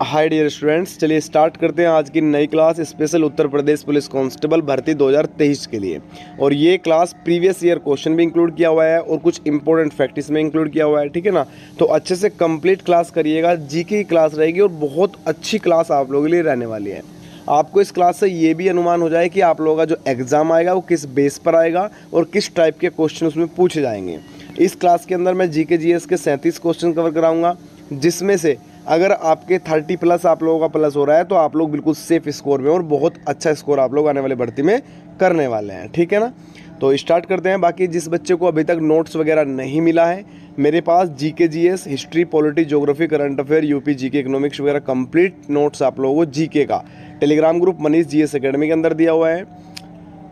Hi dear students, चलिए start करते हैं आज की नई class special Uttar Pradesh police constable भर्ती 2023 के लिए। और ये क्लास प्रीवियस ईयर क्वेश्चन भी इंक्लूड किया हुआ है और कुछ इंपॉर्टेंट फैक्ट इसमें इंक्लूड किया हुआ है, ठीक है ना। तो अच्छे से कंप्लीट क्लास करिएगा, जीके की क्लास रहेगी और बहुत अच्छी क्लास आप लोगों के लिए रहने वाली है। आपको इस क्लास से ये भी अनुमान हो जाए कि आप लोगों का जो एग्ज़ाम आएगा वो किस बेस पर आएगा और किस टाइप के क्वेश्चन उसमें पूछे जाएंगे। इस क्लास के अंदर मैं जीके जीएस के 37 क्वेश्चन कवर कराऊंगा, जिसमें से अगर आपके 30 प्लस आप लोगों का प्लस हो रहा है तो आप लोग बिल्कुल सेफ स्कोर में और बहुत अच्छा स्कोर आप लोग आने वाली भर्ती में करने वाले हैं, ठीक है ना। तो स्टार्ट करते हैं। बाकी जिस बच्चे को अभी तक नोट्स वगैरह नहीं मिला है, मेरे पास GK GS, history, polity, geography, current affair, UP GK, economics वगैरह कंप्लीट नोट्स आप लोगों को जीके का Telegram group Manish GS academy के अंदर दिया हुआ है।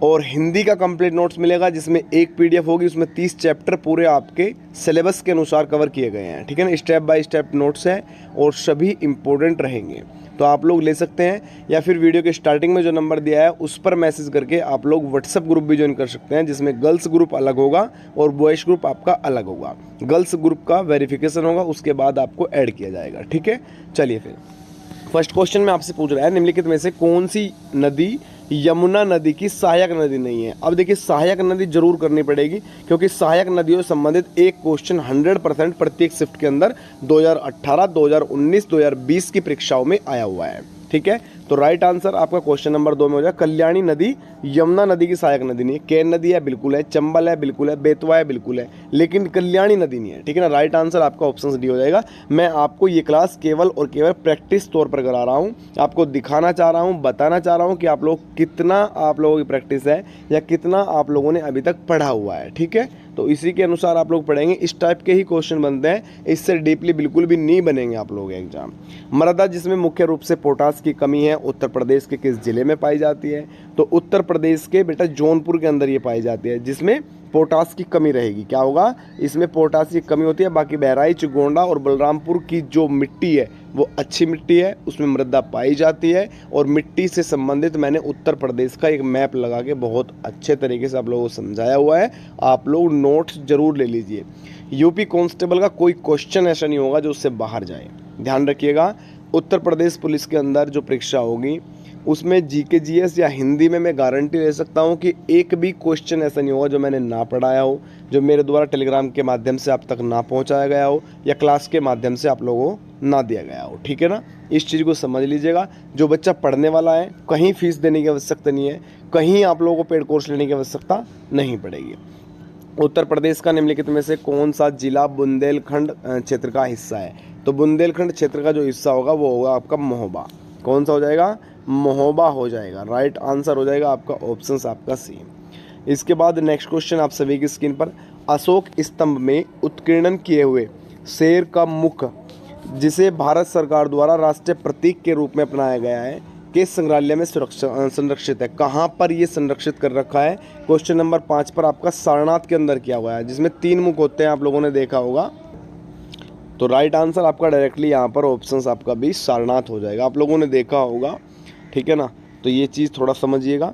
और हिंदी का कंप्लीट नोट्स मिलेगा, जिसमें एक पीडीएफ होगी, उसमें 30 चैप्टर पूरे आपके सिलेबस के अनुसार कवर किए गए हैं, ठीक है ना। स्टेप बाय स्टेप नोट्स हैं और सभी इंपॉर्टेंट रहेंगे, तो आप लोग ले सकते हैं या फिर वीडियो के स्टार्टिंग में जो नंबर दिया है उस पर मैसेज करके आप लोग व्हाट्सएप ग्रुप भी ज्वाइन कर सकते हैं, जिसमें गर्ल्स ग्रुप अलग होगा और बॉयज़ ग्रुप आपका अलग होगा। गर्ल्स ग्रुप का वेरिफिकेशन होगा, उसके बाद आपको ऐड किया जाएगा, ठीक है। चलिए फिर फर्स्ट क्वेश्चन में आपसे पूछ रहा है, निम्नलिखित में से कौन सी नदी यमुना नदी की सहायक नदी नहीं है। अब देखिए, सहायक नदी जरूर करनी पड़ेगी, क्योंकि सहायक नदियों से संबंधित एक क्वेश्चन 100% प्रत्येक शिफ्ट के अंदर 2018, 2019, 2020 की परीक्षाओं में आया हुआ है, ठीक है। तो राइट आंसर आपका क्वेश्चन नंबर 2 में हो जाए, कल्याणी नदी यमुना नदी की सहायक नदी नहीं है। केन नदी है, बिल्कुल है। चंबल है, बिल्कुल है। बेतवा है, बिल्कुल है, लेकिन कल्याणी नदी नहीं है, ठीक है ना। राइट आंसर आपका ऑप्शन डी हो जाएगा। मैं आपको ये क्लास केवल और केवल प्रैक्टिस तौर पर करा रहा हूँ, आपको दिखाना चाह रहा हूँ, बताना चाह रहा हूँ कि आप लोग कितना आप लोगों की प्रैक्टिस है या कितना आप लोगों ने अभी तक पढ़ा हुआ है, ठीक है। तो इसी के अनुसार आप लोग पढ़ेंगे, इस टाइप के ही क्वेश्चन बनते हैं, इससे डीपली बिल्कुल भी नहीं बनेंगे आप लोग एग्जाम। मृदा जिसमें मुख्य रूप से पोटास की कमी है, उत्तर प्रदेश के किस जिले में पाई जाती है। तो उत्तर प्रदेश के बेटा जौनपुर के अंदर ये पाई जाती है, जिसमें पोटास की कमी रहेगी। क्या होगा, इसमें पोटास की कमी होती है। बाकी बहराइच, गोंडा और बलरामपुर की जो मिट्टी है वो अच्छी मिट्टी है, उसमें मृदा पाई जाती है। और मिट्टी से संबंधित मैंने उत्तर प्रदेश का एक मैप लगा के बहुत अच्छे तरीके से आप लोगों को समझाया हुआ है, आप लोग नोट्स जरूर ले लीजिए। यूपी कांस्टेबल का कोई क्वेश्चन ऐसा नहीं होगा जो उससे बाहर जाए, ध्यान रखिएगा। उत्तर प्रदेश पुलिस के अंदर जो परीक्षा होगी उसमें जीके जीएस या हिंदी में मैं गारंटी ले सकता हूं कि एक भी क्वेश्चन ऐसा नहीं होगा जो मैंने ना पढ़ाया हो, जो मेरे द्वारा टेलीग्राम के माध्यम से आप तक ना पहुंचाया गया हो या क्लास के माध्यम से आप लोगों को ना दिया गया हो, ठीक है ना। इस चीज़ को समझ लीजिएगा। जो बच्चा पढ़ने वाला है, कहीं फीस देने की आवश्यकता नहीं है, कहीं आप लोगों को पेड कोर्स लेने की आवश्यकता नहीं पड़ेगी। उत्तर प्रदेश का निम्नलिखित में से कौन सा जिला बुंदेलखंड क्षेत्र का हिस्सा है। तो बुंदेलखंड क्षेत्र का जो हिस्सा होगा वो होगा आपका महोबा। कौन सा हो जाएगा, महोबा हो जाएगा। राइट आंसर हो जाएगा आपका ऑप्शन आपका सी। इसके बाद नेक्स्ट क्वेश्चन आप सभी की स्क्रीन पर, अशोक स्तंभ में उत्कीर्णन किए हुए शेर का मुख, जिसे भारत सरकार द्वारा राष्ट्रीय प्रतीक के रूप में अपनाया गया है, किस संग्रहालय में संरक्षित है। कहाँ पर ये संरक्षित कर रखा है। क्वेश्चन नंबर 5 पर आपका सारनाथ के अंदर किया हुआ है, जिसमें 3 मुख होते हैं, आप लोगों ने देखा होगा। तो राइट आंसर आपका डायरेक्टली यहाँ पर ऑप्शंस आपका भी सारनाथ हो जाएगा, आप लोगों ने देखा होगा, ठीक है ना। तो ये चीज़ थोड़ा समझिएगा।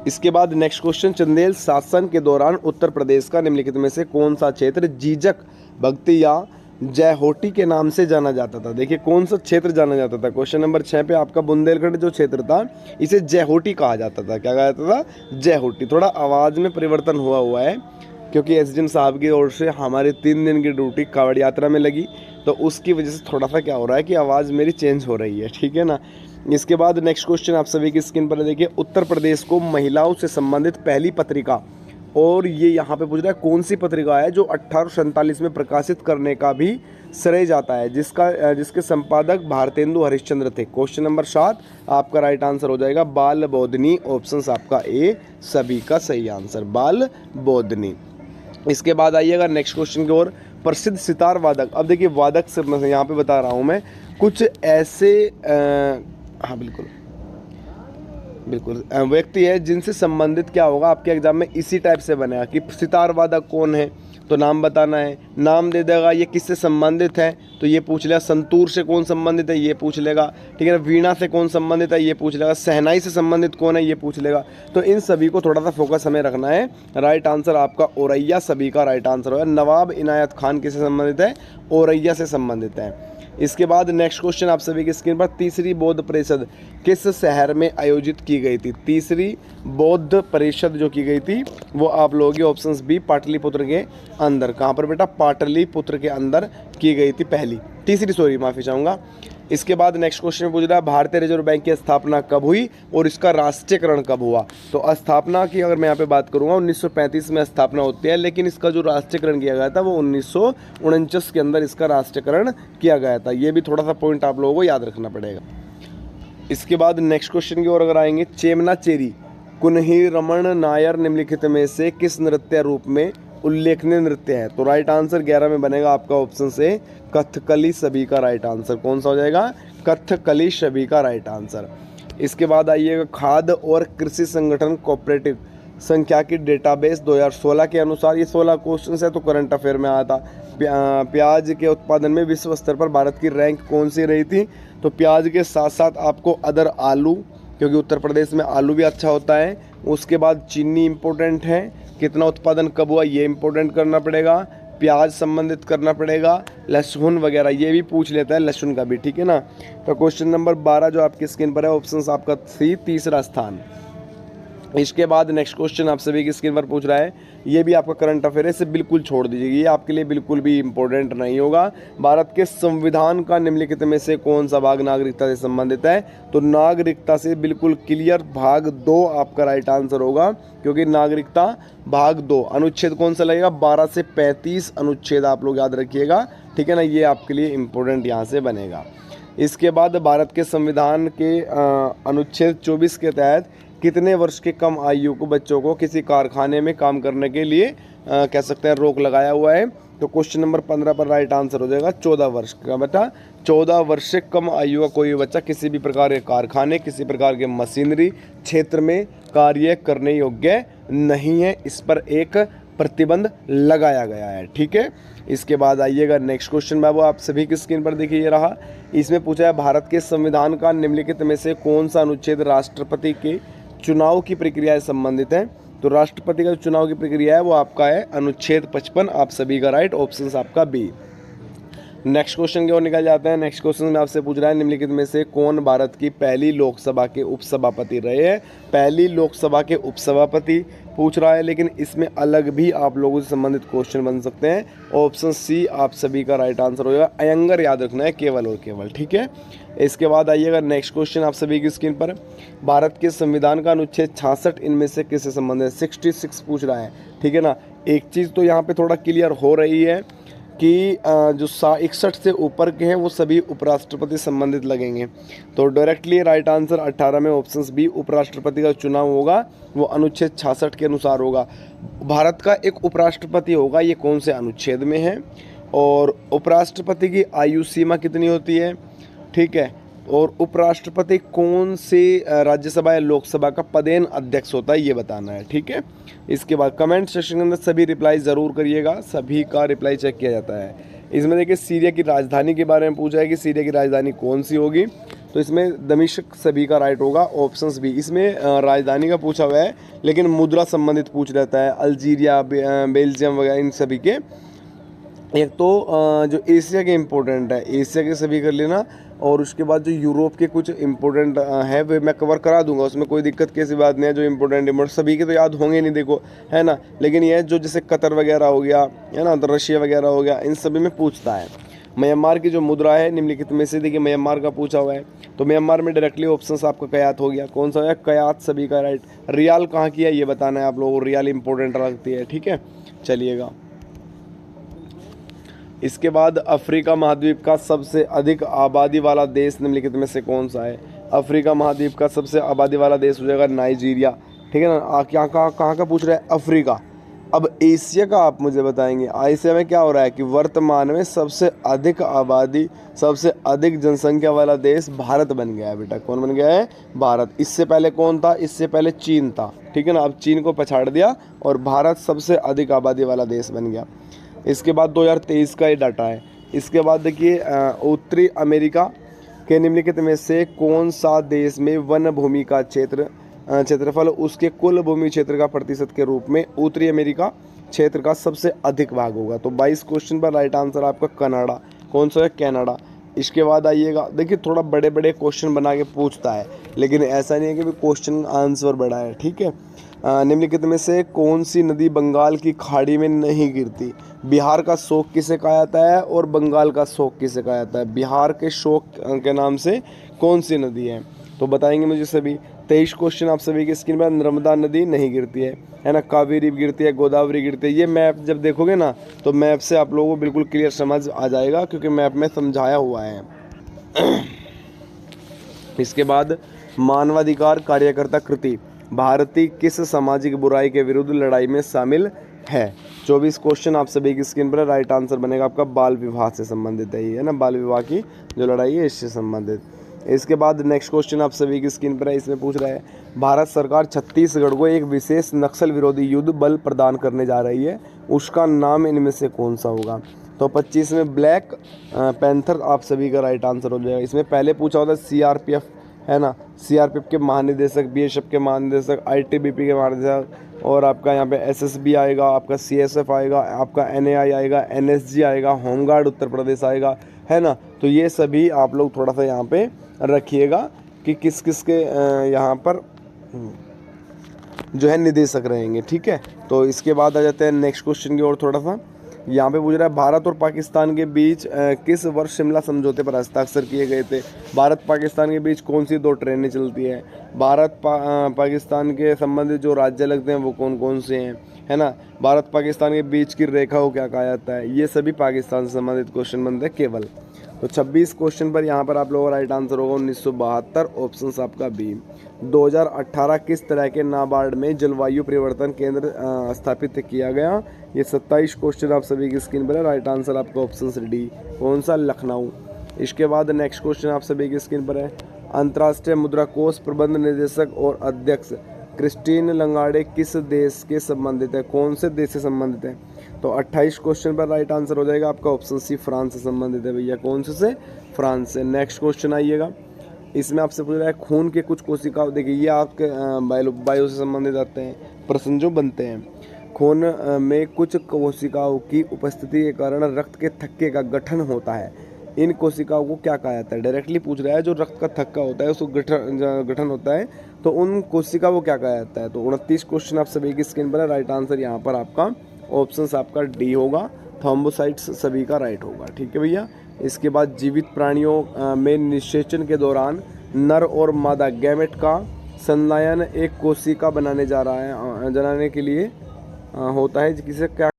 इसके बाद नेक्स्ट क्वेश्चन, चंदेल शासन के दौरान उत्तर प्रदेश का निम्नलिखित में से कौन सा क्षेत्र जीजक भक्ति या जयहोटी के नाम से जाना जाता था। देखिए कौन सा क्षेत्र जाना जाता था। क्वेश्चन नंबर 6 पे आपका बुंदेलखंड जो क्षेत्र था इसे जयहोटी कहा जाता था। क्या कहा जाता था, जयहोटी। थोड़ा आवाज़ में परिवर्तन हुआ है, क्योंकि एसडीएम साहब की ओर से हमारे 3 दिन की ड्यूटी कांवड़ यात्रा में लगी, तो उसकी वजह से थोड़ा सा क्या हो रहा है कि आवाज़ मेरी चेंज हो रही है, ठीक है ना। इसके बाद नेक्स्ट क्वेश्चन आप सभी की स्क्रीन पर देखिए, उत्तर प्रदेश को महिलाओं से संबंधित पहली पत्रिका, और ये यहाँ पे पूछ रहा है कौन सी पत्रिका है जो 1847 में प्रकाशित करने का भी श्रेय जाता है, जिसके संपादक भारतेंदु हरिश्चंद्र थे। क्वेश्चन नंबर 7 आपका राइट आंसर हो जाएगा बाल बोधनी। ऑप्शन आपका ए सभी का सही आंसर, बाल बोधनी। इसके बाद आइएगा नेक्स्ट क्वेश्चन की ओर, प्रसिद्ध सितार वादक। अब देखिए वादक से मैं यहाँ पे बता रहा हूँ मैं कुछ ऐसे हाँ बिल्कुल व्यक्ति है जिनसे संबंधित क्या होगा आपके एग्जाम में इसी टाइप से बनेगा कि सितार वादक कौन है, तो नाम बताना है, नाम दे देगा, ये किससे संबंधित है तो ये पूछ लेगा, संतूर से कौन संबंधित है ये पूछ लेगा, ठीक है ना, वीणा से कौन संबंधित है ये पूछ लेगा, शहनाई से संबंधित कौन है ये पूछ लेगा। तो इन सभी को थोड़ा सा फोकस हमें रखना है। राइट आंसर आपका औरैया सभी का राइट आंसर होगा। नवाब इनायत खान किससे संबंधित है, औरैया से संबंधित है। इसके बाद नेक्स्ट क्वेश्चन आप सभी की स्क्रीन पर, तीसरी बौद्ध परिषद किस शहर में आयोजित की गई थी? तीसरी बौद्ध परिषद जो की गई थी वो आप लोगों की ऑप्शंस बी पाटलिपुत्र के अंदर। कहाँ पर बेटा? पाटलिपुत्र के अंदर की गई थी तीसरी, सॉरी माफ़ी चाहूँगा। इसके बाद नेक्स्ट क्वेश्चन पूछ रहा है भारतीय रिजर्व बैंक की स्थापना कब हुई और इसका राष्ट्रीयकरण कब हुआ? तो स्थापना की अगर मैं यहाँ पे बात करूँगा 1935 में स्थापना होती है, लेकिन इसका जो राष्ट्रीयकरण किया गया था वो 1949 के अंदर इसका राष्ट्रीयकरण किया गया था। ये भी थोड़ा सा पॉइंट आप लोगों को याद रखना पड़ेगा। इसके बाद नेक्स्ट क्वेश्चन की ओर अगर आएंगे, चेमनाचेरी कुन्ही रमन नायर निम्नलिखित में से किस नृत्य रूप में उल्लेखनीय नृत्य है? तो राइट आंसर 11 में बनेगा आपका ऑप्शन से कथकली सभी का राइट आंसर। कौन सा हो जाएगा? कथकली सभी का राइट आंसर। इसके बाद आइएगा, खाद्य और कृषि संगठन कोऑपरेटिव संख्या की डेटाबेस 2016 के अनुसार, ये 16 क्वेश्चन है तो करंट अफेयर में आया था। प्याज के उत्पादन में विश्व स्तर पर भारत की रैंक कौन सी रही थी? तो प्याज के साथ साथ आपको अदर आलू, क्योंकि उत्तर प्रदेश में आलू भी अच्छा होता है। उसके बाद चीनी इंपॉर्टेंट है, कितना उत्पादन कब हुआ ये इंपॉर्टेंट करना पड़ेगा। प्याज संबंधित करना पड़ेगा, लहसुन वगैरह ये भी पूछ लेता है, लहसुन का भी, ठीक है ना। तो क्वेश्चन नंबर 12 जो आपकी स्क्रीन पर है, ऑप्शन आपका सी तीसरा स्थान। इसके बाद नेक्स्ट क्वेश्चन आप सभी की स्क्रीन पर पूछ रहा है, ये भी आपका करंट अफेयर है, इसे बिल्कुल छोड़ दीजिए, ये आपके लिए बिल्कुल भी इंपॉर्टेंट नहीं होगा। भारत के संविधान का निम्नलिखित में से कौन सा भाग नागरिकता से संबंधित है? तो नागरिकता से बिल्कुल क्लियर भाग 2 आपका राइट आंसर होगा, क्योंकि नागरिकता भाग 2 अनुच्छेद कौन सा लगेगा? 12 से 35 अनुच्छेद आप लोग याद रखिएगा, ठीक है ना, ये आपके लिए इंपॉर्टेंट यहाँ से बनेगा। इसके बाद भारत के संविधान के अनुच्छेद 24 के तहत कितने वर्ष के कम आयु को बच्चों को किसी कारखाने में काम करने के लिए कह सकते हैं रोक लगाया हुआ है? तो क्वेश्चन नंबर 15 पर राइट आंसर हो जाएगा 14 वर्ष का। बेटा 14 वर्ष से कम आयु का कोई बच्चा किसी भी प्रकार के कारखाने, किसी प्रकार के मशीनरी क्षेत्र में कार्य करने योग्य नहीं है, इस पर एक प्रतिबंध लगाया गया है, ठीक है। इसके बाद आइएगा नेक्स्ट क्वेश्चन बाबू, आप सभी की स्क्रीन पर देखिए ये रहा। इसमें पूछा है भारत के संविधान का निम्नलिखित में से कौन सा अनुच्छेद राष्ट्रपति के चुनाव की प्रक्रिया से संबंधित है? तो राष्ट्रपति का जो चुनाव की प्रक्रिया है वो आपका है अनुच्छेद 55, आप सभी का राइट ऑप्शन आपका बी। नेक्स्ट क्वेश्चन की ओर निकल जाते हैं। नेक्स्ट क्वेश्चन में आपसे पूछ रहा है निम्नलिखित में से कौन भारत की पहली लोकसभा के उपसभापति रहे हैं? पहली लोकसभा के उपसभापति पूछ रहा है, लेकिन इसमें अलग भी आप लोगों से संबंधित क्वेश्चन बन सकते हैं। ऑप्शन सी आप सभी का राइट आंसर हो जाएगा। अयंगर याद रखना है केवल और केवल, ठीक है। इसके बाद आइएगा नेक्स्ट क्वेश्चन आप सभी की स्क्रीन पर, भारत के संविधान का अनुच्छेद 66 इनमें से किससे संबंधित है? 66 पूछ रहा है, ठीक है ना। एक चीज़ तो यहाँ पे थोड़ा क्लियर हो रही है कि जो 61 से ऊपर के हैं वो सभी उपराष्ट्रपति संबंधित लगेंगे। तो डायरेक्टली राइट आंसर 18 में ऑप्शन बी, उपराष्ट्रपति का चुनाव होगा वो अनुच्छेद 66 के अनुसार होगा। भारत का एक उपराष्ट्रपति होगा, ये कौन से अनुच्छेद में है? और उपराष्ट्रपति की आयु सीमा कितनी होती है, ठीक है। और उपराष्ट्रपति कौन से राज्यसभा या लोकसभा का पदेन अध्यक्ष होता है ये बताना है, ठीक है। इसके बाद कमेंट सेक्शन के अंदर सभी रिप्लाई ज़रूर करिएगा, सभी का रिप्लाई चेक किया जाता है। इसमें देखिए सीरिया की राजधानी के बारे में पूछा है कि सीरिया की राजधानी कौन सी होगी? तो इसमें दमिश्क सभी का राइट होगा, ऑप्शंस भी। इसमें राजधानी का पूछा हुआ है, लेकिन मुद्रा संबंधित पूछ रहता है, अल्जीरिया, बेल्जियम वगैरह इन सभी के। एक तो जो एशिया के इम्पोर्टेंट है, एशिया के सभी कर लेना, और उसके बाद जो यूरोप के कुछ इम्पोर्टेंट है वे मैं कवर करा दूंगा, उसमें कोई दिक्कत की ऐसी बात नहीं है। जो इम्पोर्टेंट सभी के तो याद होंगे नहीं, देखो है ना, लेकिन यह जो जैसे कतर वगैरह हो गया है ना, तो रशिया वगैरह हो गया, इन सभी में पूछता है। म्यांमार की जो मुद्रा है निम्नलिखित में से, देखिए म्यांमार का पूछा हुआ है, तो म्यांमार में डायरेक्टली ऑप्शन आपका कयात हो गया। कौन सा है? कयात सभी का राइट। रियाल कहाँ की है ये बताना है आप लोगों को, रियाल इंपॉर्टेंट लगती है, ठीक है। चलिएगा इसके बाद अफ्रीका महाद्वीप का सबसे अधिक आबादी वाला देश निम्नलिखित में से कौन सा है? अफ्रीका महाद्वीप का सबसे आबादी वाला देश हो जाएगा नाइजीरिया, ठीक है ना। कहाँ का पूछ रहा है? अफ्रीका। अब एशिया का आप मुझे बताएंगे, एशिया में क्या हो रहा है कि वर्तमान में सबसे अधिक आबादी, सबसे अधिक जनसंख्या वाला देश भारत बन गया है बेटा। कौन बन गया है? भारत। इससे पहले कौन था? इससे पहले चीन था, ठीक है ना। अब चीन को पछाड़ दिया और भारत सबसे अधिक आबादी वाला देश बन गया। इसके बाद 2023 का ये डाटा है। इसके बाद देखिए उत्तरी अमेरिका के निम्नलिखित में से कौन सा देश में वन भूमि का क्षेत्रफल उसके कुल भूमि क्षेत्र का प्रतिशत के रूप में उत्तरी अमेरिका क्षेत्र का सबसे अधिक भाग होगा? तो 22 क्वेश्चन पर राइट आंसर आपका कनाडा। कौन सा है? कनाडा। इसके बाद आइएगा, देखिए थोड़ा बड़े बड़े क्वेश्चन बना के पूछता है, लेकिन ऐसा नहीं है कि भी क्वेश्चन आंसर बड़ा है, ठीक है। निम्नलिखित में से कौन सी नदी बंगाल की खाड़ी में नहीं गिरती? बिहार का शोक किसे कहा जाता है और बंगाल का शोक किसे कहा जाता है? बिहार के शोक के नाम से कौन सी नदी है? तो बताएंगे मुझे सभी। 23 क्वेश्चन आप सभी की स्क्रीन पर। नर्मदा नदी नहीं गिरती है ना, कावेरी गिरती है, गोदावरी गिरती है। ये मैप जब देखोगे ना तो मैप से आप लोगों को बिल्कुल क्लियर समझ आ जाएगा, क्योंकि मैप में समझाया हुआ है। इसके बाद मानवाधिकार कार्यकर्ता कृति भारतीय किस सामाजिक बुराई के विरुद्ध लड़ाई में शामिल है? 24 क्वेश्चन आप सभी की स्क्रीन पर। राइट आंसर बनेगा आपका बाल विवाह से संबंधित है, ये है ना, बाल विवाह की जो लड़ाई है इससे संबंधित। इसके बाद नेक्स्ट क्वेश्चन आप सभी की स्क्रीन पर है, इसमें पूछ रहा है भारत सरकार छत्तीसगढ़ को एक विशेष नक्सल विरोधी युद्ध बल प्रदान करने जा रही है, उसका नाम इनमें से कौन सा होगा? तो 25 में ब्लैक पैंथर आप सभी का राइट आंसर हो जाएगा। इसमें पहले पूछा होता है सीआरपीएफ, है ना, सीआरपीएफ के महानिदेशक, बीएसएफ के महानिदेशक, आईटीबीपी के महानिदेशक, और आपका यहाँ पे एसएसबी आएगा, आपका सीएसएफ आएगा, आपका एनएआई आएगा, एनएसजी आएगा, होमगार्ड उत्तर प्रदेश आएगा, है ना। तो ये सभी आप लोग थोड़ा सा यहाँ पे रखिएगा कि किस किस के यहाँ पर जो है निदेशक रहेंगे, ठीक है। तो इसके बाद आ जाते हैं नेक्स्ट क्वेश्चन की ओर। थोड़ा सा यहाँ पे पूछ रहा है भारत और पाकिस्तान के बीच किस वर्ष शिमला समझौते पर हस्ताक्षर किए गए थे? भारत पाकिस्तान के बीच कौन सी 2 ट्रेनें चलती है? भारत पाकिस्तान के संबंधित जो राज्य लगते हैं वो कौन कौन से हैं, है ना? भारत पाकिस्तान के बीच की रेखा को क्या कहा जाता है? ये सभी पाकिस्तान से संबंधित क्वेश्चन बनते हैं केवल। तो 26 क्वेश्चन पर यहाँ पर आप लोगों का राइट आंसर होगा 1972, ऑप्शन आपका बी। 2018 किस तरह के नाबार्ड में जलवायु परिवर्तन केंद्र स्थापित किया गया? ये 27 क्वेश्चन आप सभी की स्क्रीन पर है। राइट आंसर आपका ऑप्शन डी, कौन सा? लखनऊ। इसके बाद नेक्स्ट क्वेश्चन आप सभी की स्क्रीन पर है अंतर्राष्ट्रीय मुद्रा कोष प्रबंध निदेशक और अध्यक्ष क्रिस्टीन लंगार्डे किस देश के संबंधित है? कौन से देश से संबंधित है? तो 28 क्वेश्चन पर राइट आंसर हो जाएगा आपका ऑप्शन सी, फ्रांस से संबंधित है भैया। कौन से? फ्रांस से। नेक्स्ट क्वेश्चन आइएगा, इसमें आपसे पूछ रहा है खून के कुछ कोशिकाओं, देखिए ये आपके बायो से संबंधित आते हैं प्रश्न जो बनते हैं। खून में कुछ कोशिकाओं की उपस्थिति के कारण रक्त के थक्के का गठन होता है, इन कोशिकाओं को क्या कहा जाता है? डायरेक्टली पूछ रहा है, जो रक्त का थक्का होता है उसको गठन होता है, तो उन कोशिका को क्या कहा जाता है? तो 29 क्वेश्चन आप सभी की स्क्रीन पर है। राइट आंसर यहाँ पर आपका ऑप्शन आपका डी होगा, थ्रोम्बोसाइट्स सभी का राइट होगा, ठीक है भैया। इसके बाद जीवित प्राणियों में निषेचन के दौरान नर और मादा गैमेट का संलयन एक कोशिका बनाने जलाने के लिए होता है, जिसे क्या?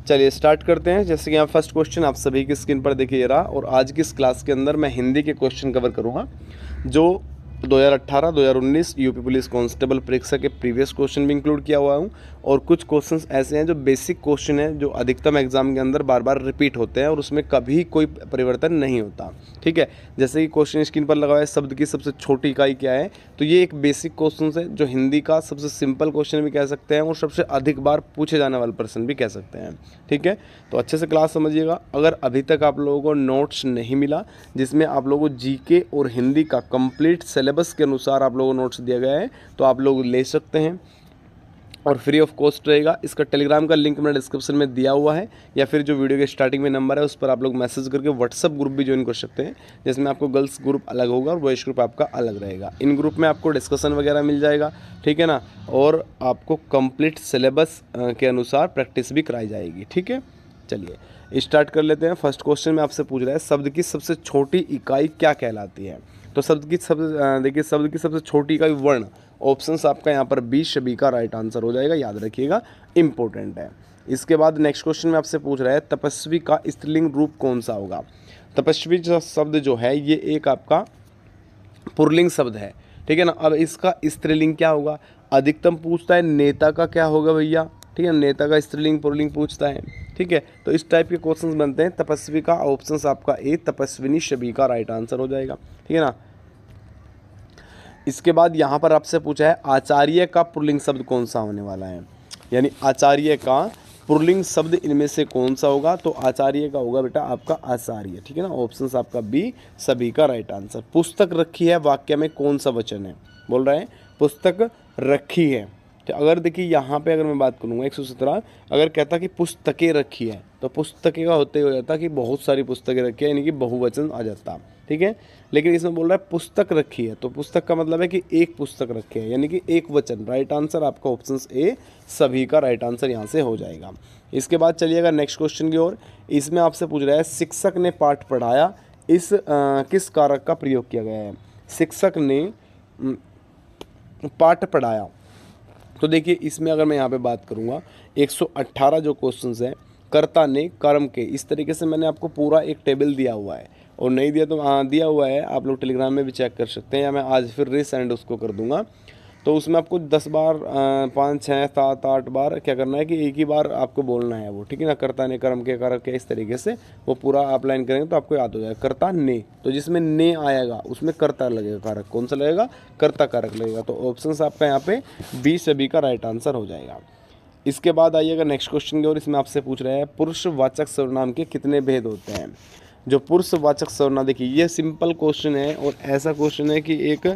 चलिए स्टार्ट करते हैं। जैसे कि यहाँ फर्स्ट क्वेश्चन आप सभी की स्क्रीन पर देखिए रहा, और आज की इस क्लास के अंदर मैं हिंदी के क्वेश्चन कवर करूँगा जो 2018-2019 यूपी पुलिस कांस्टेबल परीक्षा के प्रीवियस क्वेश्चन भी इंक्लूड किया हुआ हूँ, और कुछ क्वेश्चंस ऐसे हैं जो बेसिक क्वेश्चन हैं जो अधिकतम एग्जाम के अंदर बार बार रिपीट होते हैं और उसमें कभी कोई परिवर्तन नहीं होता, ठीक है। जैसे कि क्वेश्चन स्क्रीन पर लगा हुआ है शब्द की सबसे छोटी इकाई क्या है, तो ये एक बेसिक क्वेश्चन है जो हिंदी का सबसे सिंपल क्वेश्चन भी कह सकते हैं और सबसे अधिक बार पूछे जाने वाला प्रश्न भी कह सकते हैं, ठीक है। तो अच्छे से क्लास समझिएगा। अगर अभी तक आप लोगों को नोट्स नहीं मिला जिसमें आप लोगों को जीके और हिंदी का कंप्लीट सिलेबस के अनुसार आप लोगों को नोट्स दिया गया है, तो आप लोग ले सकते हैं और फ्री ऑफ कॉस्ट रहेगा। इसका टेलीग्राम का लिंक मैंने डिस्क्रिप्शन में दिया हुआ है, या फिर जो वीडियो के स्टार्टिंग में नंबर है उस पर आप लोग मैसेज करके व्हाट्सअप ग्रुप भी ज्वाइन कर सकते हैं, जिसमें आपको गर्ल्स ग्रुप अलग होगा और बॉयज़ ग्रुप आपका अलग रहेगा। इन ग्रुप में आपको डिस्कशन वगैरह मिल जाएगा, ठीक है ना, और आपको कंप्लीट सिलेबस के अनुसार प्रैक्टिस भी कराई जाएगी, ठीक है। चलिए स्टार्ट कर लेते हैं। फर्स्ट क्वेश्चन में आपसे पूछ रहा है शब्द की सबसे छोटी इकाई क्या कहलाती है? तो शब्द की सबसे छोटी इकाई वर्ण, ऑप्शंस आपका यहाँ पर बी सभी का राइट आंसर हो जाएगा, याद रखिएगा, इंपॉर्टेंट है। इसके बाद नेक्स्ट क्वेश्चन में आपसे पूछ रहा है तपस्वी का स्त्रीलिंग रूप कौन सा होगा? तपस्वी शब्द जो है ये एक आपका पुल्लिंग शब्द है, ठीक है ना। अब इसका स्त्रीलिंग क्या होगा? अधिकतम पूछता है नेता का क्या होगा भैया, ठीक है, नेता का स्त्रीलिंग पुल्लिंग पूछता है, ठीक है। तो इस टाइप के क्वेश्चंस बनते हैं। तपस्वी का ऑप्शंस आपका ए, तपस्विनी सभी का राइट आंसर हो जाएगा, ठीक है ना। इसके बाद यहाँ पर आपसे पूछा है आचार्य का पुल्लिंग शब्द कौन सा होने वाला है, यानी आचार्य का पुल्लिंग शब्द इनमें से कौन सा होगा? तो आचार्य का होगा बेटा आपका आचार्य, ठीक है ना। ऑप्शंस आपका बी सभी का राइट आंसर। पुस्तक रखी है वाक्य में कौन सा वचन है? बोल रहे हैं पुस्तक रखी है, तो अगर देखिए यहाँ पे अगर मैं बात करूँगा 117 अगर कहता कि पुस्तकें रखी है तो पुस्तकें का होते हो जाता कि बहुत सारी पुस्तकें रखी है, यानी कि बहुवचन आ जाता, ठीक है। लेकिन इसमें बोल रहा है पुस्तक रखी है, तो पुस्तक का मतलब है कि एक पुस्तक रखी है, यानी कि एक वचन। राइट आंसर आपका ऑप्शन ए सभी का राइट आंसर यहाँ से हो जाएगा। इसके बाद चलिएगा नेक्स्ट क्वेश्चन की ओर। इसमें आपसे पूछ रहा है शिक्षक ने पाठ पढ़ाया, इस किस कारक का प्रयोग किया गया है। शिक्षक ने पाठ पढ़ाया, तो देखिए इसमें अगर मैं यहाँ पे बात करूँगा 118 जो क्वेश्चंस हैं कर्ता ने कर्म के, इस तरीके से मैंने आपको पूरा एक टेबल दिया हुआ है, और नहीं दिया तो दिया हुआ है, आप लोग टेलीग्राम में भी चेक कर सकते हैं, या मैं आज फिर रीसेंड उसको कर दूंगा। तो उसमें आपको 10 बार 5 6 7 8 बार क्या करना है कि एक ही बार आपको बोलना है वो, ठीक है ना। कर्ता ने कर्म के कारक के, इस तरीके से वो पूरा आप लाइन करेंगे तो आपको याद हो जाएगा। कर्ता ने, तो जिसमें ने आएगा उसमें कर्ता लगेगा, कारक कौन सा लगेगा, कर्ता कारक लगेगा। तो ऑप्शन आपका यहाँ पे बी सभी का राइट आंसर हो जाएगा। इसके बाद आइएगा नेक्स्ट क्वेश्चन की ओर। इसमें आपसे पूछ रहा है पुरुषवाचक सर्वनाम के कितने भेद होते हैं। जो पुरुषवाचक सर्वनाम, देखिए ये सिंपल क्वेश्चन है, और ऐसा क्वेश्चन है कि एक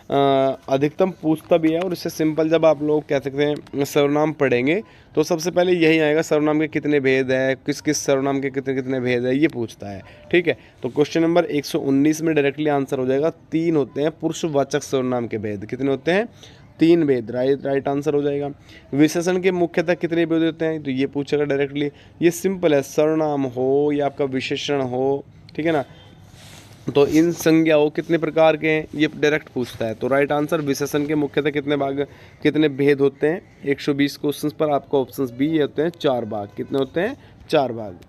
अधिकतम पूछता भी है, और इससे सिंपल जब आप लोग कह सकते हैं सर्वनाम पढ़ेंगे तो सबसे पहले यही आएगा, सर्वनाम के कितने भेद है, किस किस सर्वनाम के कितने कितने भेद है, ये पूछता है, ठीक है। तो क्वेश्चन नंबर 119 में डायरेक्टली आंसर हो जाएगा, 3 होते हैं पुरुषवाचक सर्वनाम के भेद। कितने होते हैं, 3 भेद, राइट आंसर हो जाएगा। विशेषण के मुख्यतः कितने भेद होते हैं, तो ये पूछेगा डायरेक्टली। ये सिंपल है, सर्वनाम हो या आपका विशेषण हो, ठीक है ना, तो इन संज्ञाओं कितने प्रकार के हैं ये डायरेक्ट पूछता है। तो राइट आंसर विशेषण के मुख्यतः कितने भाग, कितने भेद होते हैं। 120 क्वेश्चंस पर आपका ऑप्शन बी ये होते हैं 4 भाग। कितने होते हैं, 4 भाग।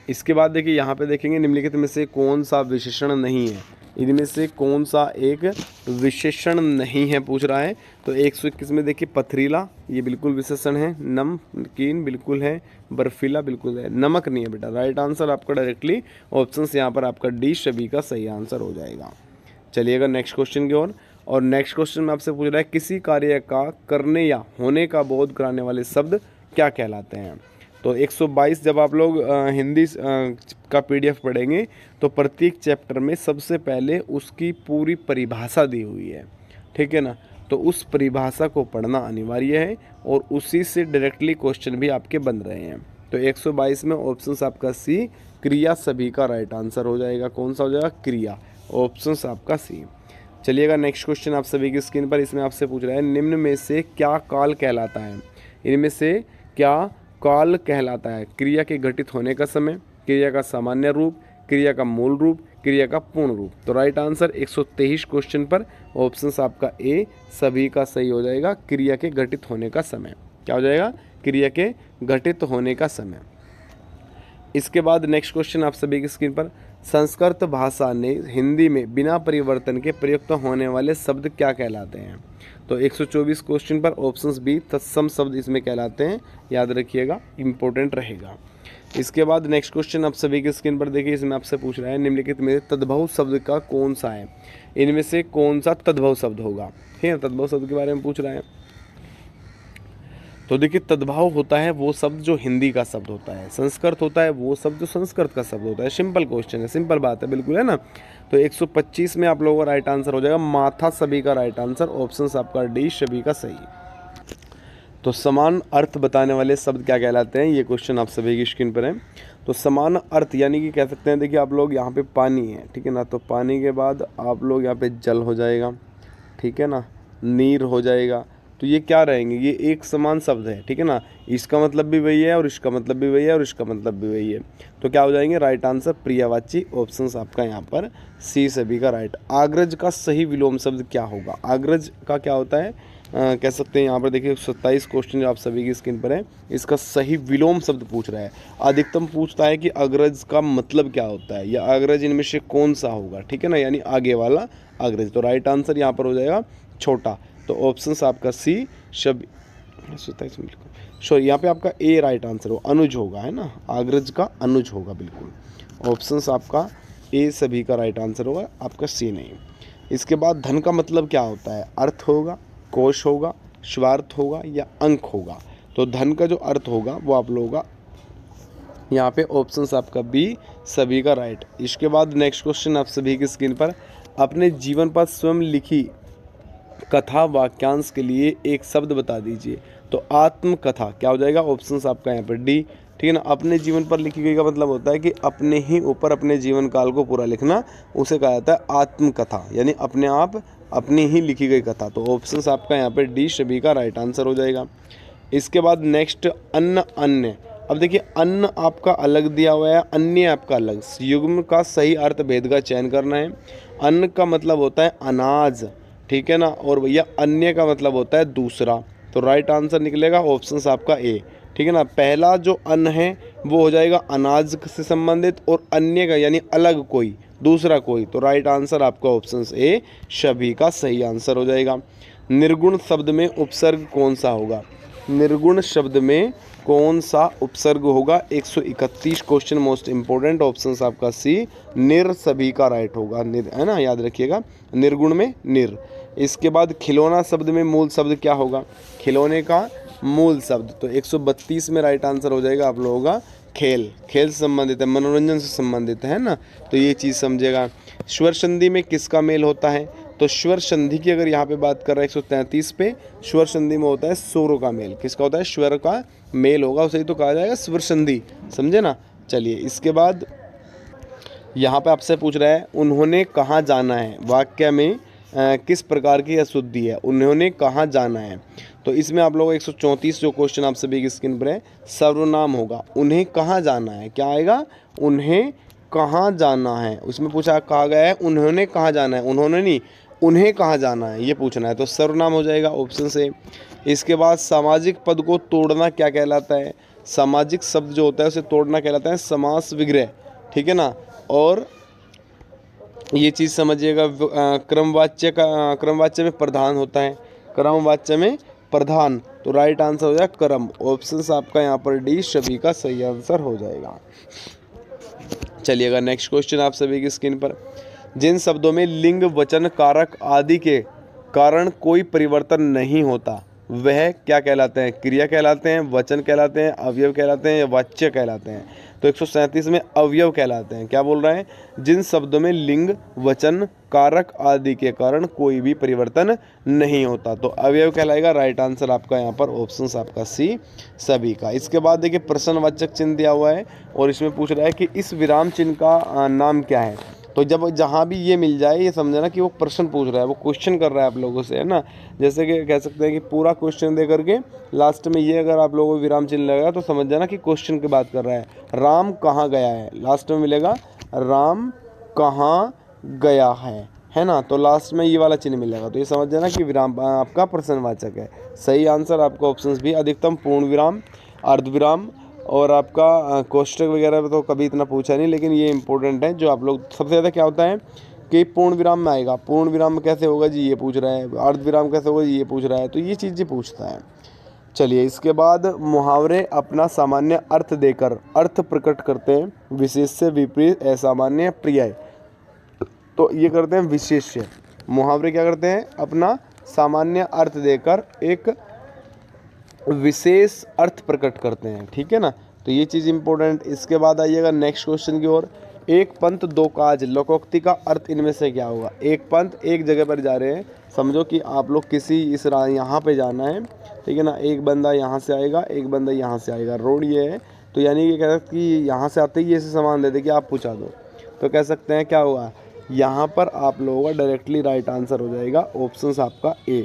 इसके बाद देखिए यहाँ पे देखेंगे निम्नलिखित में से कौन सा विशेषण नहीं है, इनमें से कौन सा एक विशेषण नहीं है पूछ रहा है। तो 121 में देखिए पथरीला, ये बिल्कुल विशेषण है। नमकीन बिल्कुल है, बर्फीला बिल्कुल है, नमक नहीं है बेटा। राइट आंसर आपका डायरेक्टली ऑप्शन यहाँ पर आपका डी सभी का सही आंसर हो जाएगा। चलिएगा नेक्स्ट क्वेश्चन की ओर। और नेक्स्ट क्वेश्चन में आपसे पूछ रहा है किसी कार्य का करने या होने का बोध कराने वाले शब्द क्या कहलाते हैं। तो 122 जब आप लोग हिंदी का PDF पढ़ेंगे तो प्रत्येक चैप्टर में सबसे पहले उसकी पूरी परिभाषा दी हुई है, ठीक है ना। तो उस परिभाषा को पढ़ना अनिवार्य है, और उसी से डायरेक्टली क्वेश्चन भी आपके बन रहे हैं। तो 122 में ऑप्शन आपका सी क्रिया सभी का राइट आंसर हो जाएगा। कौन सा हो जाएगा, क्रिया, ऑप्शन आपका सी। चलिएगा नेक्स्ट क्वेश्चन आप सभी की स्क्रीन पर। इसमें आपसे पूछ रहा है निम्न में से क्या काल कहलाता है। इनमें से क्या काल कहलाता है। क्रिया के घटित होने का समय, क्रिया का सामान्य रूप, क्रिया का मूल रूप, क्रिया का पूर्ण रूप। तो राइट आंसर 123 क्वेश्चन पर ऑप्शन आपका ए सभी का सही हो जाएगा। क्रिया के घटित होने का समय क्या हो जाएगा, क्रिया के घटित होने का समय। इसके बाद नेक्स्ट क्वेश्चन आप सभी की स्क्रीन पर। संस्कृत भाषा ने हिंदी में बिना परिवर्तन के प्रयुक्त होने वाले शब्द क्या कहलाते हैं। तो 124 क्वेश्चन पर ऑप्शंस बी तत्सम शब्द इसमें कहलाते हैं, याद रखिएगा, इंपॉर्टेंट रहेगा। इसके बाद नेक्स्ट क्वेश्चन आप सभी की स्क्रीन पर देखिए। इसमें आपसे पूछ रहा है निम्नलिखित में तद्भव शब्द का कौन सा है, इनमें से कौन सा तद्भव शब्द होगा, ठीक है। तद्भव शब्द के बारे में पूछ रहा है। तो देखिए तद्भव होता है वो शब्द जो हिंदी का शब्द होता है, संस्कृत होता है वो शब्द जो संस्कृत का शब्द होता है। सिंपल क्वेश्चन है, सिंपल बात है, बिल्कुल है ना। तो 125 में आप लोगों का राइट आंसर हो जाएगा माथा सभी का राइट आंसर, ऑप्शन आपका डी सभी का सही। तो समान अर्थ बताने वाले शब्द क्या कहलाते हैं, ये क्वेश्चन आप सभी की स्क्रीन पर है। तो समान अर्थ यानी कि कह सकते हैं, देखिए आप लोग यहाँ पे पानी है, ठीक है ना, तो पानी के बाद आप लोग यहाँ पे जल हो जाएगा, ठीक है ना, नीर हो जाएगा। तो ये क्या रहेंगे, ये एक समान शब्द है, ठीक है ना। इसका मतलब भी वही है और इसका मतलब भी वही है और इसका मतलब भी वही है। तो क्या हो जाएंगे, राइट आंसर प्रियवाची, ऑप्शन आपका यहाँ पर सी सभी का राइट। आग्रज का सही विलोम शब्द क्या होगा। आग्रज का क्या होता है, कह सकते हैं यहाँ पर देखिए 27 क्वेश्चन जो आप सभी की स्क्रीन पर है, इसका सही विलोम शब्द पूछ रहा है। अधिकतम पूछता है कि अग्रज का मतलब क्या होता है, या अग्रज इनमें से कौन सा होगा, ठीक है ना, यानी आगे वाला अग्रज। तो राइट आंसर यहाँ पर हो जाएगा छोटा। तो ऑप्शन आपका सी सभी 27 में सॉरी यहाँ पे आपका ए राइट आंसर हो, अनुज होगा, है ना, अग्रज का अनुज होगा, बिल्कुल। ऑप्शन आपका ए सभी का राइट आंसर होगा, आपका सी नहीं। इसके बाद धन का मतलब क्या होता है, अर्थ होगा, कोश होगा, स्वार्थ होगा या अंक होगा। तो धन का जो अर्थ होगा वो आप लोगों का यहाँ पे ऑप्शन आपका बी सभी का राइट। इसके बाद नेक्स्ट क्वेश्चन आप सभी की स्क्रीन पर। अपने जीवन पर स्वयं लिखी कथा वाक्यांश के लिए एक शब्द बता दीजिए। तो आत्मकथा क्या हो जाएगा, ऑप्शन आपका यहाँ पर डी। ठीक है ना, अपने जीवन पर लिखी गई का मतलब होता है कि अपने ही ऊपर अपने जीवन काल को पूरा लिखना, उसे कहा जाता है आत्मकथा, यानी अपने आप अपनी ही लिखी गई कथा। तो ऑप्शन आपका यहाँ पे डी सभी का राइट आंसर हो जाएगा। इसके बाद नेक्स्ट अन्न अन्य। अब देखिए अन्न आपका अलग दिया हुआ है, अन्य आपका अलग। युग्म का सही अर्थ भेद का चयन करना है। अन्न का मतलब होता है अनाज, ठीक है ना, और भैया अन्य का मतलब होता है दूसरा। तो राइट आंसर निकलेगा ऑप्शन आपका ए। ठीक है ना, पहला जो अन्न है वो हो जाएगा अनाज से संबंधित, और अन्य का यानी अलग कोई, दूसरा कोई। तो राइट आंसर आपका ऑप्शन ए सभी का सही आंसर हो जाएगा। निर्गुण शब्द में उपसर्ग कौन सा होगा, निर्गुण शब्द में कौन सा उपसर्ग होगा। 131 क्वेश्चन मोस्ट इंपोर्टेंट, ऑप्शन आपका सी निर सभी का राइट होगा, निर है ना, याद रखिएगा, निर्गुण में निर। इसके बाद खिलौना शब्द में मूल शब्द क्या होगा, खिलौने का मूल शब्द। तो 132 में राइट आंसर हो जाएगा आप लोगों का खेल, खेल से संबंधित है, मनोरंजन से संबंधित है ना, तो ये चीज़ समझेगा। स्वर संधि में किसका मेल होता है, तो स्वर संधि की अगर यहाँ पे बात कर रहे हैं 133 पे, स्वर संधि में होता है स्वरों का मेल। किसका होता है, स्वर का मेल होगा, उसे ही तो कहा जाएगा स्वर संधि, समझे ना। चलिए इसके बाद यहाँ पे आपसे पूछ रहा है उन्होंने कहाँ जाना है, वाक्य में किस प्रकार की अशुद्धि है, उन्होंने कहाँ जाना है। तो इसमें आप लोगों को 134 जो क्वेश्चन आप सभी की स्क्रीन पर है, सर्वनाम होगा, उन्हें कहाँ जाना है, क्या आएगा, उन्हें कहाँ जाना है। उसमें पूछा कहा गया है उन्होंने कहाँ जाना है, उन्होंने नहीं, उन्हें कहाँ जाना है ये पूछना है, तो सर्वनाम हो जाएगा ऑप्शन से। इसके बाद सामाजिक पद को तोड़ना क्या कहलाता है, सामाजिक शब्द जो होता है उसे तोड़ना कहलाता है समास विग्रह, ठीक है ना। और ये चीज़ समझिएगा, क्रमवाच्य में प्रधान होता है, क्रमवाच्य में प्रधान, तो राइट आंसर हो जाएगा क्रम। ऑप्शन आपका यहाँ पर डी सभी का सही आंसर हो जाएगा। चलिएगा नेक्स्ट क्वेश्चन आप सभी की स्क्रीन पर, जिन शब्दों में लिंग वचन कारक आदि के कारण कोई परिवर्तन नहीं होता वह क्या कहलाते हैं, क्रिया कहलाते हैं, वचन कहलाते हैं, अवयव कहलाते हैं या वाच्य कहलाते हैं। तो 137 में अवयव कहलाते हैं। क्या बोल रहे हैं, जिन शब्दों में लिंग वचन कारक आदि के कारण कोई भी परिवर्तन नहीं होता, तो अवयव कहलाएगा। राइट आंसर आपका यहाँ पर ऑप्शन आपका सी सभी का। इसके बाद देखिए प्रश्नवाचक चिन्ह दिया हुआ है और इसमें पूछ रहा है कि इस विराम चिन्ह का नाम क्या है। तो जब जहाँ भी ये मिल जाए ये समझना कि वो प्रश्न पूछ रहा है, वो क्वेश्चन कर रहा है आप लोगों से, है ना। जैसे कि कह सकते हैं कि पूरा क्वेश्चन दे करके लास्ट में ये अगर आप लोगों को विराम चिन्ह लगेगा तो समझ जाना कि क्वेश्चन की बात कर रहा है। राम कहाँ गया है, लास्ट में मिलेगा राम कहाँ गया है ना, तो लास्ट में ये वाला चिन्ह मिलेगा, तो ये समझ जाना कि विराम आपका प्रश्नवाचक है। सही आंसर आपका ऑप्शन भी अधिकतम पूर्ण विराम, अर्धविराम और आपका कोष्टक वगैरह तो कभी इतना पूछा नहीं, लेकिन ये इंपॉर्टेंट है जो आप लोग सबसे ज़्यादा क्या होता है कि पूर्ण विराम में आएगा। पूर्ण विराम कैसे होगा जी ये पूछ रहा है, अर्धविराम कैसे होगा जी ये पूछ रहा है, तो ये चीज़ें पूछता है। चलिए इसके बाद मुहावरे अपना सामान्य अर्थ देकर अर्थ प्रकट करते हैं, विशेष से विपरीत असामान्य पर्याय, तो ये करते हैं विशेष्य। मुहावरे क्या करते हैं, अपना सामान्य अर्थ देकर एक विशेष अर्थ प्रकट करते हैं, ठीक है ना, तो ये चीज़ इंपॉर्टेंट। इसके बाद आइएगा नेक्स्ट क्वेश्चन की ओर, एक पंथ दो काज लोकोक्ति का अर्थ इनमें से क्या होगा। एक पंथ एक जगह पर जा रहे हैं, समझो कि आप लोग किसी इस यहाँ पे जाना है, ठीक है ना, एक बंदा यहाँ से आएगा, एक बंदा यहाँ से आएगा, रोड ये है, तो यानी कि कह सकते कि यहाँ से आते ही ऐसे सामान दे दे कि आप पहुँचा दो, तो कह सकते हैं क्या होगा, यहाँ पर आप लोगों का डायरेक्टली राइट आंसर हो जाएगा ऑप्शन आपका ए।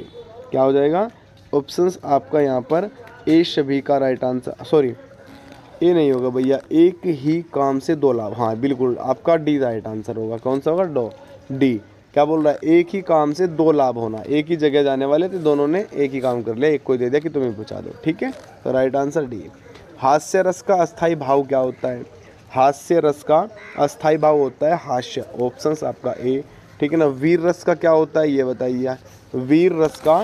क्या हो जाएगा, ऑप्शंस आपका यहाँ पर ए सभी का राइट आंसर, सॉरी ए नहीं होगा भैया, एक ही काम से दो लाभ, हाँ बिल्कुल आपका डी राइट आंसर होगा। कौन सा होगा, डी। क्या बोल रहा है, एक ही काम से दो लाभ होना, एक ही जगह जाने वाले थे, दोनों ने एक ही काम कर लिया, एक को दे दिया कि तुम्हें पहुँचा दो, ठीक है, तो राइट आंसर डी। हास्य रस का अस्थायी भाव क्या होता है, हास्य रस का अस्थायी भाव होता है हास्य, ऑप्शन आपका ए, ठीक है ना। वीर रस का क्या होता है ये बताइए, वीर रस का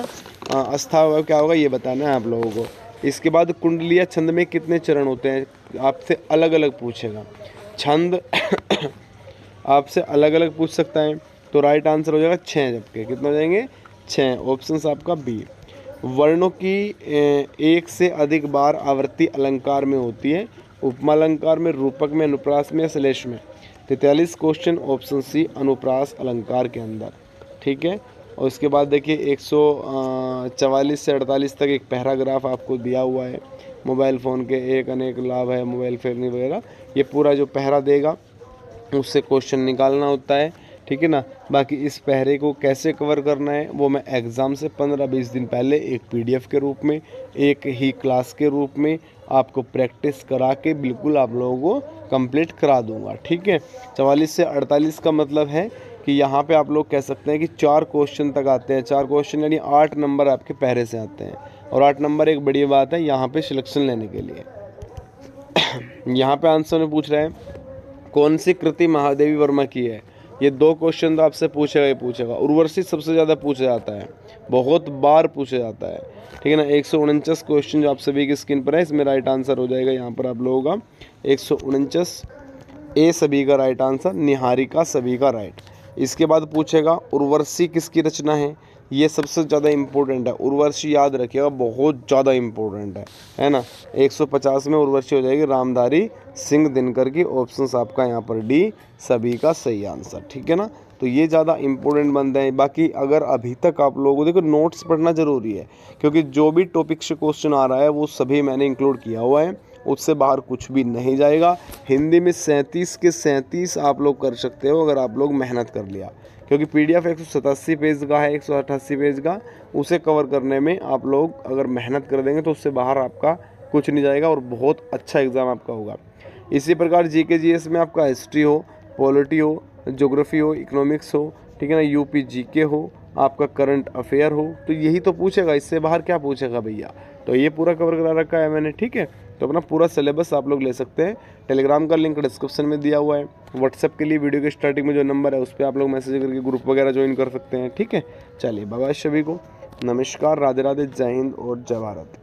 अस्थायी भाव क्या होगा ये बताना है आप लोगों को। इसके बाद कुंडलिया छंद में कितने चरण होते हैं, आपसे अलग अलग पूछेगा, छंद आपसे अलग अलग पूछ सकता है, तो राइट आंसर हो जाएगा 6, जबकि कितने हो जाएंगे 6, ऑप्शन आपका बी। वर्णों की एक से अधिक बार आवृत्ति अलंकार में होती है, उपमा अलंकार में, रूपक में, अनुप्रास में, श्लेष में। 43 क्वेश्चन ऑप्शन सी अनुप्रास अलंकार के अंदर, ठीक है। और उसके बाद देखिए 144 से 48 तक एक पैराग्राफ आपको दिया हुआ है। मोबाइल फ़ोन के एक अनेक लाभ है, मोबाइल फ़ोन वगैरह, ये पूरा जो पहरा देगा उससे क्वेश्चन निकालना होता है, ठीक है ना। बाकी इस पहरे को कैसे कवर करना है वो मैं एग्ज़ाम से 15-20 दिन पहले एक PDF के रूप में, एक ही क्लास के रूप में आपको प्रैक्टिस करा के बिल्कुल आप लोगों को कंप्लीट करा दूंगा, ठीक है। 44 से 48 का मतलब है कि यहाँ पे आप लोग कह सकते हैं कि 4 क्वेश्चन तक आते हैं। 4 क्वेश्चन यानी 8 नंबर आपके पहरे से आते हैं, और 8 नंबर एक बड़ी बात है यहाँ पे सिलेक्शन लेने के लिए। यहाँ पे आंसर में पूछ रहे हैं कौन सी कृति महादेवी वर्मा की है। ये 2 क्वेश्चन तो आपसे पूछेगा ही पूछेगा। उर्वशी सबसे ज़्यादा पूछा जाता है, बहुत बार पूछा जाता है, ठीक है ना। 149 क्वेश्चन जो आप सभी की स्क्रीन पर है, इसमें राइट आंसर हो जाएगा यहाँ पर आप लोगों का 149 ए सभी का राइट आंसर, निहारिका सभी का राइट। इसके बाद पूछेगा उर्वशी किसकी रचना है, ये सबसे ज़्यादा इम्पोर्टेंट है। उर्वशी याद रखिएगा, बहुत ज़्यादा इम्पोर्टेंट है ना। 150 में उर्वशी हो जाएगी रामधारी सिंह दिनकर की। ऑप्शंस आपका यहाँ पर डी सभी का सही आंसर, ठीक है ना। तो ये ज़्यादा इम्पोर्टेंट बनते हैं। बाकी अगर अभी तक आप लोगों को देखो नोट्स पढ़ना ज़रूरी है, क्योंकि जो भी टॉपिक से क्वेश्चन आ रहा है वो सभी मैंने इंक्लूड किया हुआ है, उससे बाहर कुछ भी नहीं जाएगा। हिंदी में 37 के 37 आप लोग कर सकते हो अगर आप लोग मेहनत कर लिया, क्योंकि PDF 187 पेज का है, 188 पेज का, उसे कवर करने में आप लोग अगर मेहनत कर देंगे तो उससे बाहर आपका कुछ नहीं जाएगा और बहुत अच्छा एग्ज़ाम आपका होगा। इसी प्रकार GK GS में आपका हिस्ट्री हो, पॉलिटी हो, ज्योग्राफी हो, इकोनॉमिक्स हो, ठीक है ना, UP GK हो, आपका करंट अफेयर हो, तो यही तो पूछेगा, इससे बाहर क्या पूछेगा भैया। तो ये पूरा कवर करा रखा है मैंने, ठीक है। तो अपना पूरा सिलेबस आप लोग ले सकते हैं। टेलीग्राम का लिंक डिस्क्रिप्शन में दिया हुआ है। व्हाट्सएप के लिए वीडियो के स्टार्टिंग में जो नंबर है उस पर आप लोग मैसेज करके ग्रुप वगैरह ज्वाइन कर सकते हैं, ठीक है। चलिए बाय बाय सभी को, नमस्कार, राधे राधे, जय हिंद और जय भारत।